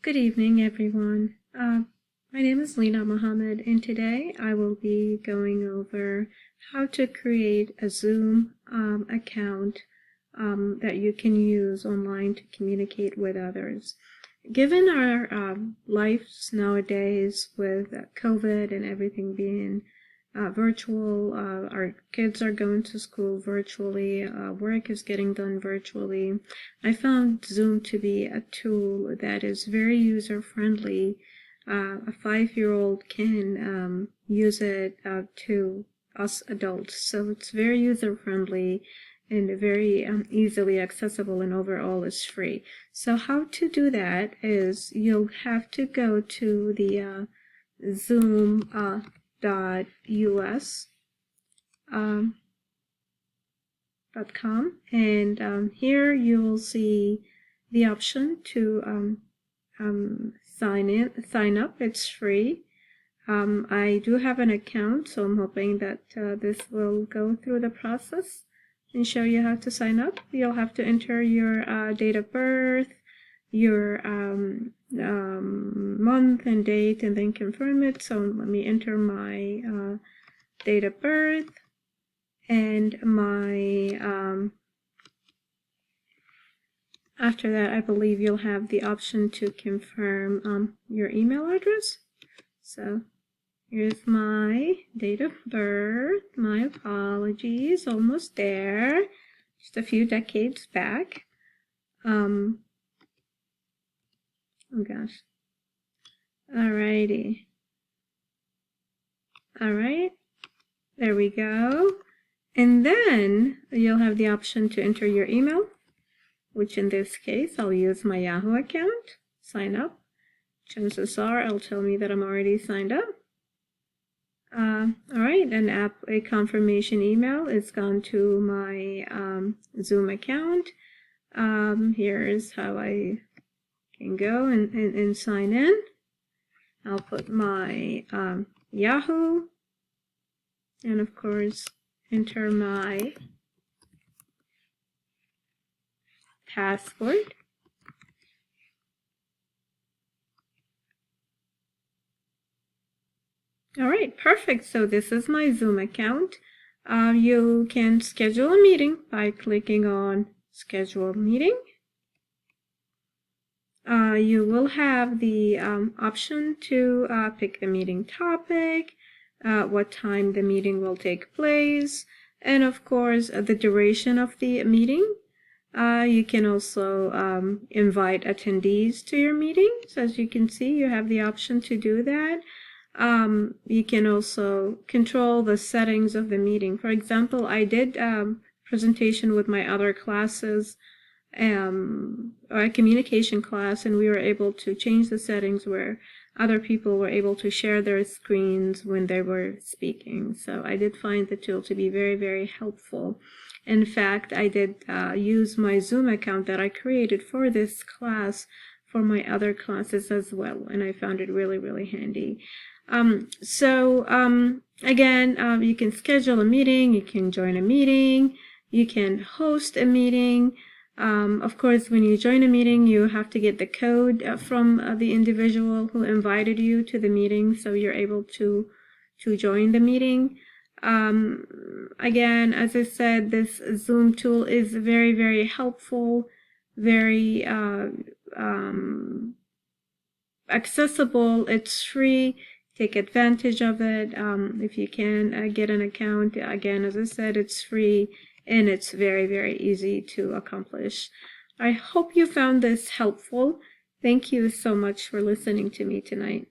Good evening, everyone. My name is Lena Mohammed, and today I will be going over how to create a Zoom account that you can use online to communicate with others. Given our lives nowadays with COVID and everything being virtual, our kids are going to school virtually, work is getting done virtually. I found Zoom to be a tool that is very user-friendly. A 5-year-old can use it to us adults, so it's very user-friendly and very easily accessible, and overall is free. So how to do that is you'll have to go to the Zoom .us .com, and here you will see the option to sign up. It's free. I do have an account, so I'm hoping that this will go through the process and show you how to sign up. You'll have to enter your date of birth, your month and date, and then confirm it. So let me enter my date of birth and my after that I believe you'll have the option to confirm your email address. So here's my date of birth. My apologies, almost there, just a few decades back. Oh gosh. Alrighty. Alright, there we go. And then you'll have the option to enter your email, which in this case I'll use my Yahoo account. Sign up. Chances are it'll tell me that I'm already signed up. Alright, and a confirmation email is gone to my Zoom account. Here's how I can go and sign in. I'll put my Yahoo, and of course enter my password. Alright, perfect. So this is my Zoom account. You can schedule a meeting by clicking on Schedule Meeting. You will have the option to pick the meeting topic, what time the meeting will take place, and of course the duration of the meeting. You can also invite attendees to your meeting. So as you can see, you have the option to do that. You can also control the settings of the meeting. For example, I did presentation with my other classes, or a communication class, and we were able to change the settings where other people were able to share their screens when they were speaking. So I did find the tool to be very, very helpful. In fact, I did use my Zoom account that I created for this class for my other classes as well, and I found it really, really handy. Again, you can schedule a meeting, you can join a meeting, you can host a meeting. Of course, when you join a meeting, you have to get the code from the individual who invited you to the meeting, so you're able to join the meeting. Again, as I said, this Zoom tool is very, very helpful, very accessible. It's free. Take advantage of it. If you can get an account, again, as I said, it's free and it's very, very easy to accomplish. I hope you found this helpful. Thank you so much for listening to me tonight.